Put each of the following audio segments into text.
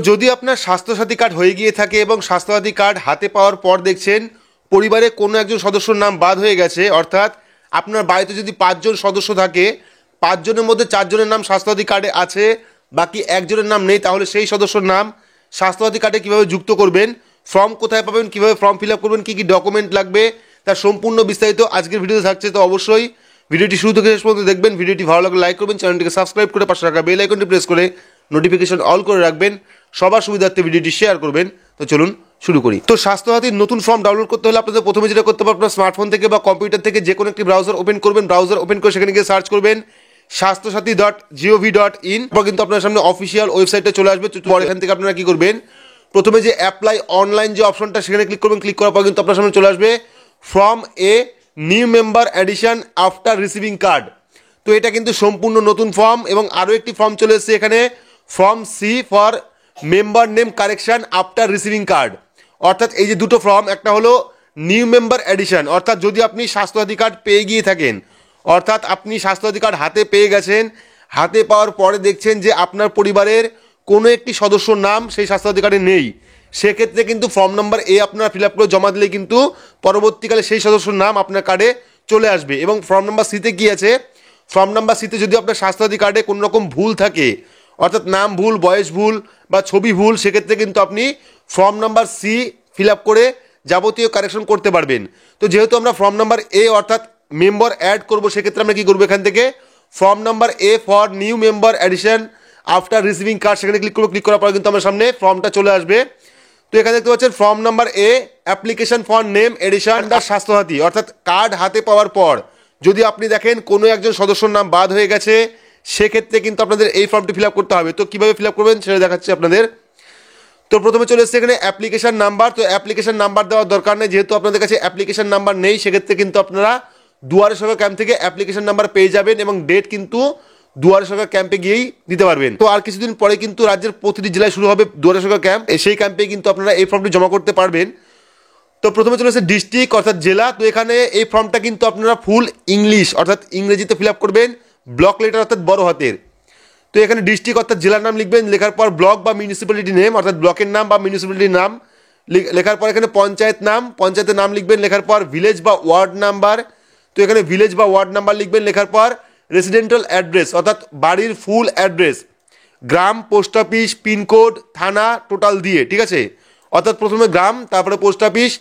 যদি আপনার স্বাস্থ্যসাথী কার্ড হয়ে গিয়ে থাকে এবং স্বাস্থ্যসাথী কার্ড হাতে পাওয়ার পর দেখছেন পরিবারে কোনো একজন সদস্যর নাম বাদ হয়ে গেছে, অর্থাৎ আপনার বাড়িতে যদি 5 জন সদস্য থাকে, 5 জনের মধ্যে 4 জনের নাম স্বাস্থ্যসাথী কার্ডে আছে, বাকি একজনের নাম নেই, তাহলে সেই সদস্যর নাম স্বাস্থ্যসাথী কার্ডে কীভাবে যুক্ত করবেন, ফর্ম কোথায় পাবেন, কীভাবে ফর্ম ফিল আপ করবেন, কী কী ডকুমেন্ট লাগবে, তার সম্পূর্ণ বিস্তারিত আজকের ভিডিওতে থাকছে। তো অবশ্যই ভিডিওটি শুরু থেকে শেষ পর্যন্ত দেখবেন। ভিডিওটি ভালো লাগলে লাইক করবেন, চ্যানেলটিকে সাবস্ক্রাইব করে পাশে রাখা বেল আইকনটি প্রেস করে নোটিফিকেশন অল করে রাখবেন, সবার সুবিধার্থে ভিডিওটি শেয়ার করবেন। তো চলুন শুরু করি। তো স্বাস্থ্যসাথীর নতুন ফর্ম ডাউনলোড করতে হলে আপনাদের প্রথমে যেটা করতে হবে, আপনার স্মার্টফোন থেকে বা কম্পিউটার থেকে যে কোনো একটি ব্রাউজার ওপেন করবেন। ব্রাউজার ওপেন করে সেখানে গিয়ে সার্চ করবেন স্বাস্থ্যসাথী.gov.in। কিন্তু আপনার সামনে অফিসিয়াল ওয়েবসাইটে চলে আসবে। পরে এখান থেকে আপনারা কি করবেন, প্রথমে যে অ্যাপ্লাই অনলাইন যে অপশনটা সেখানে ক্লিক করবেন। ক্লিক করার পর কিন্তু আপনার সামনে চলে আসবে from a new member addition after receiving card. তো এটা কিন্তু সম্পূর্ণ নতুন ফর্ম, এবং আরও একটি ফর্ম চলে এসেছে এখানে, form C for member name correction after receiving card. অর্থাৎ এই যে দুটো ফর্ম, একটা হলো নিউ মেম্বার অ্যাডিশন, অর্থাৎ যদি আপনি স্বাস্থ্যসাথী কার্ড পেয়ে গিয়ে থাকেন, অর্থাৎ আপনি স্বাস্থ্যসাথী কার্ড হাতে পেয়ে গেছেন, হাতে পাওয়ার পরে দেখছেন যে আপনার পরিবারের কোনো একটি সদস্যর নাম সেই স্বাস্থ্যসাথী কার্ডে নেই, সেক্ষেত্রে কিন্তু ফর্ম নাম্বার এ আপনারা ফিল আপ করে জমা দিলে কিন্তু পরবর্তীকালে সেই সদস্যর নাম আপনার কার্ডে চলে আসবে। এবং ফর্ম নাম্বার সিতে কী আছে, ফর্ম নাম্বার সিতে যদি আপনার স্বাস্থ্যসাথী কার্ডে কোনো রকম ভুল থাকে, অর্থাৎ নাম ভুল, বয়স ভুল বা ছবি ভুল, সেক্ষেত্রে কিন্তু আপনি form number C fill up করে যাবতীয় কারেকশন করতে পারবেন। তো যেহেতু আমরা ফর্ম নাম্বার এ অর্থাৎ মেম্বার অ্যাড করবো, সেক্ষেত্রে আমরা কী করবো, এখান থেকে form number A for new member addition after receiving card সেখানে ক্লিক করবো। ক্লিক করার পর কিন্তু আমার সামনে ফর্মটা চলে আসবে। তো এখানে দেখতে পাচ্ছেন form number A application for name addition Swasthya Sathi, অর্থাৎ কার্ড হাতে পাওয়ার পর যদি আপনি দেখেন কোনো একজন সদস্যর নাম বাদ হয়ে গেছে, সেক্ষেত্রে কিন্তু আপনাদের এই ফর্মটি ফিল আপ করতে হবে। তো কীভাবে ফিল আপ করবেন সেটা দেখাচ্ছি আপনাদের। তো প্রথমে চলে এসেছে এখানে অ্যাপ্লিকেশন নাম্বার। তো অ্যাপ্লিকেশন নাম্বার দেওয়ার দরকার নেই, যেহেতু আপনাদের কাছে অ্যাপ্লিকেশন নাম্বার নেই, সেক্ষেত্রে কিন্তু আপনারা দুয়ারে সরকার ক্যাম্প থেকে অ্যাপ্লিকেশন নাম্বার পেয়ে যাবেন, এবং ডেট কিন্তু দুয়ারে সরকার ক্যাম্পে গিয়েই দিতে পারবেন। তো আর কিছুদিন পরে কিন্তু রাজ্যের প্রতিটি জেলায় শুরু হবে দুয়ারে সরকার ক্যাম্প, সেই ক্যাম্পে কিন্তু আপনারা এই ফর্মটি জমা করতে পারবেন। তো প্রথমে চলে এসেছে ডিস্ট্রিক্ট অর্থাৎ জেলা। তো এখানে এই ফর্মটা কিন্তু আপনারা ফুল ইংলিশ অর্থাৎ ইংরেজিতে ফিল আপ করবেন, ব্লক লেটার অর্থাৎ বড় হাতের। তো এখানে ডিস্ট্রিক্ট অর্থাৎ জেলার নাম লিখবেন, লেখার পর ব্লক বা মিউনিসিপ্যালিটি নেম অর্থাৎ ব্লকের নাম বা মিউনিসিপ্যালিটির নাম লেখার পর এখানে পঞ্চায়েত নাম, পঞ্চায়েতের নাম লিখবেন, লেখার পর ভিলেজ বা ওয়ার্ড নাম্বার। তো এখানে ভিলেজ বা ওয়ার্ড নাম্বার লিখবেন, লেখার পর রেসিডেন্টাল অ্যাড্রেস অর্থাৎ বাড়ির ফুল অ্যাড্রেস, গ্রাম, পোস্ট অফিস, পিনকোড, থানা টোটাল দিয়ে, ঠিক আছে। অর্থাৎ প্রথমে গ্রাম, তারপরে পোস্ট অফিস,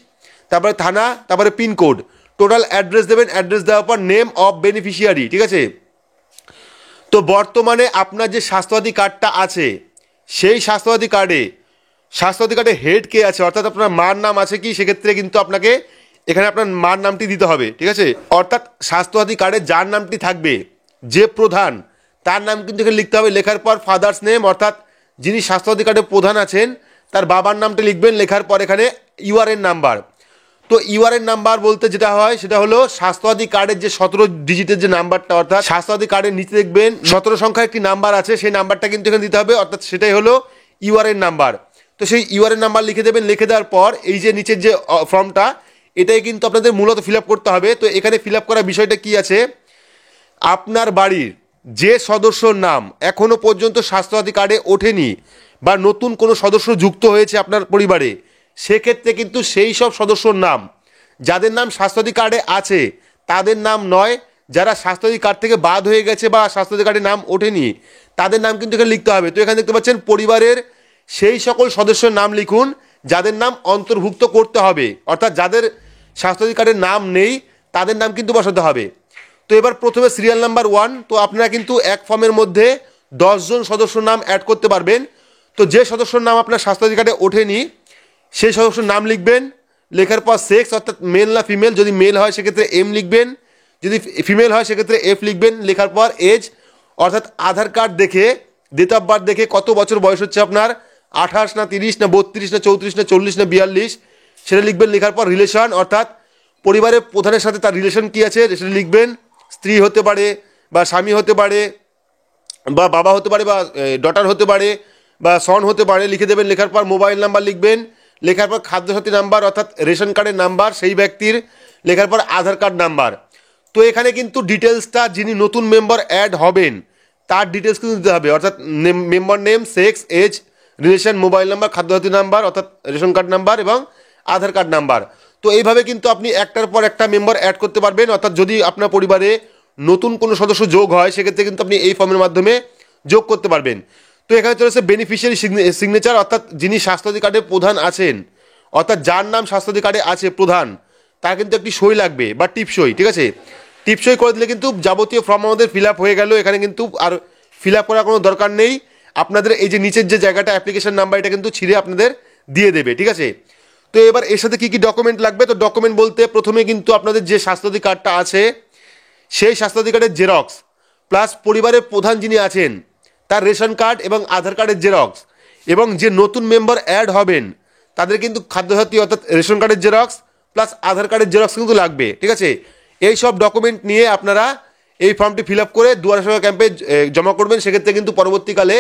তারপরে থানা, তারপরে পিনকোড, টোটাল অ্যাড্রেস দেবেন। অ্যাড্রেস দেওয়ার পর নেম অফ বেনিফিশিয়ারি, ঠিক আছে। তো বর্তমানে আপনার যে স্বাস্থ্যসাথী কার্ডটা আছে, সেই স্বাস্থ্যসাথী কার্ডে হেড কে আছে, অর্থাৎ আপনার মার নাম আছে কি, সেক্ষেত্রে কিন্তু আপনাকে এখানে আপনার মার নামটি দিতে হবে, ঠিক আছে। অর্থাৎ স্বাস্থ্যসাথী কার্ডে যার নামটি থাকবে, যে প্রধান, তার নাম কিন্তু এখানে লিখতে হবে। লেখার পর ফাদার্স নেম অর্থাৎ যিনি স্বাস্থ্যসাথী কার্ডে প্রধান আছেন তার বাবার নামটা লিখবেন। লেখার পর এখানে ইউআরএন নাম্বার। তো ইউআরএন নাম্বার বলতে যেটা হয় সেটা হলো স্বাস্থ্যসাথী কার্ডের যে 17 ডিজিটের যে নাম্বারটা, অর্থাৎ স্বাস্থ্যসাথী কার্ডের নিচে দেখবেন 17 সংখ্যার একটি নাম্বার আছে, সেই নাম্বারটা কিন্তু এখানে দিতে হবে, অর্থাৎ সেটাই হলো ইউআরএন নাম্বার। তো সেই ইউআরএন নাম্বার লিখে দেবেন। লিখে দেওয়ার পর এই যে নিচের যে ফর্মটা, এটাই কিন্তু আপনাদের মূলত ফিল আপ করতে হবে। তো এখানে ফিল আপ করার বিষয়টা কি আছে, আপনার বাড়ির যে সদস্যর নাম এখনো পর্যন্ত স্বাস্থ্যসাথী কার্ডে ওঠেনি বা নতুন কোনো সদস্য যুক্ত হয়েছে আপনার পরিবারে, সেক্ষেত্রে কিন্তু সেই সব সদস্যর নাম, যাদের নাম স্বাস্থ্যসাথী কার্ডে আছে তাদের নাম নয়, যারা স্বাস্থ্যসাথী কার্ড থেকে বাদ হয়ে গেছে বা স্বাস্থ্যসাথী কার্ডে নাম ওঠেনি তাদের নাম কিন্তু এখানে লিখতে হবে। তো এখানে দেখতে পাচ্ছেন পরিবারের সেই সকল সদস্যের নাম লিখুন যাদের নাম অন্তর্ভুক্ত করতে হবে, অর্থাৎ যাদের স্বাস্থ্যসাথী কার্ডের নাম নেই তাদের নাম কিন্তু বসাতে হবে। তো এবার প্রথমে সিরিয়াল নাম্বার 1। তো আপনারা কিন্তু এক ফর্মের মধ্যে 10 জন সদস্যর নাম অ্যাড করতে পারবেন। তো যে সদস্যর নাম আপনার স্বাস্থ্যসাথী কার্ডে ওঠেনি সেই সদস্যর নাম লিখবেন। লেখার পর সেক্স অর্থাৎ মেল না ফিমেল, যদি মেল হয় সেক্ষেত্রে এম লিখবেন, যদি ফিমেল হয় সেক্ষেত্রে এফ লিখবেন। লেখার পর এজ অর্থাৎ আধার কার্ড দেখে ডেট অফ বার্থ দেখে কত বছর বয়স হচ্ছে আপনার, 28 না 30 না 32 না 34 না 40 না 42, সেটা লিখবেন। লেখার পর রিলেশন অর্থাৎ পরিবারের প্রধানের সাথে তার রিলেশন কী আছে সেটা লিখবেন। স্ত্রী হতে পারে বা স্বামী হতে পারে বা বাবা হতে পারে বা ডটার হতে পারে বা সন হতে পারে, লিখে দেবেন। লেখার পর মোবাইল নাম্বার লিখবেন। লেখার পর খাদ্যসাথী নাম্বার অর্থাৎ রেশন কার্ডের নাম্বার সেই ব্যক্তির। লেখার পর আধার কার্ড নাম্বার। তো এখানে কিন্তু ডিটেলসটা যিনি নতুন মেম্বার অ্যাড হবেন তার ডিটেলস কিন্তু দিতে হবে, অর্থাৎ member name, sex, age, relation mobile number, Khadya Sathi number অর্থাৎ রেশন কার্ড নাম্বার এবং আধার কার্ড নাম্বার। তো এইভাবে কিন্তু আপনি একটার পর একটা মেম্বার অ্যাড করতে পারবেন। অর্থাৎ যদি আপনার পরিবারে নতুন কোনো সদস্য যোগ হয় সেক্ষেত্রে কিন্তু আপনি এই ফর্মের মাধ্যমে যোগ করতে পারবেন। তো এখানে চলেছে বেনিফিশিয়ারি সিগনেচার, অর্থাৎ যিনি স্বাস্থ্যসাথী কার্ডে প্রধান আছেন, অর্থাৎ যার নাম স্বাস্থ্যসাথী কার্ডে আছে প্রধান, তার কিন্তু একটি সই লাগবে বা টিপসই। ঠিক আছে, টিপসই করে দিলে কিন্তু যাবতীয় ফর্ম আমাদের ফিল আপ হয়ে গেল। এখানে কিন্তু আর ফিল আপ করার কোনো দরকার নেই। আপনাদের এই যে নিচের যে জায়গাটা অ্যাপ্লিকেশন নাম্বার, এটা কিন্তু ছিঁড়ে আপনাদের দিয়ে দেবে। ঠিক আছে, তো এবার এর সাথে কী কী ডকুমেন্ট লাগবে? তো ডকুমেন্ট বলতে প্রথমে কিন্তু আপনাদের যে স্বাস্থ্যসাথী কার্ডটা আছে সেই স্বাস্থ্যসাথী কার্ডের জেরক্স, প্লাস পরিবারের প্রধান যিনি আছেন তার রেশন কার্ড এবং আধার কার্ডের জেরক্স, এবং যে নতুন মেম্বার অ্যাড হবেন তাদের কিন্তু খাদ্যসাথী অর্থাৎ রেশন কার্ডের জেরক্স প্লাস আধার কার্ডের জেরক্স কিন্তু লাগবে। ঠিক আছে, এই সব ডকুমেন্ট নিয়ে আপনারা এই ফর্মটি ফিল আপ করে দুয়ারে সরকার ক্যাম্পে জমা করবেন। সেক্ষেত্রে কিন্তু পরবর্তীকালে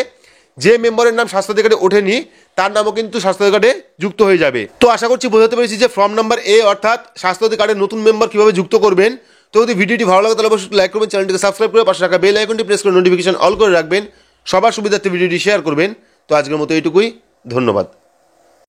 যে মেম্বারের নাম স্বাস্থ্যসাথী কার্ডে ওঠেনি তার নামও কিন্তু স্বাস্থ্যসাথী কার্ডে যুক্ত হয়ে যাবে। তো আশা করছি বোঝাতে পেরেছি যে ফর্ম নাম্বার এ অর্থাৎ স্বাস্থ্যসাথী কার্ডের নতুন মেম্বার কীভাবে যুক্ত করবেন। তো যদি ভিডিওটি ভালো লাগে তাহলে অবশ্যই লাইক করবেন, চ্যানেলটিকে সাবস্ক্রাইব করে পাশে রাখা বেল আইকনটি প্রেস করে নোটিফিকেশন অল করে রাখবেন, সবার সুবিধার্থে ভিডিওটি শেয়ার করবেন। তো আজকের মতো এইটুকুই, ধন্যবাদ।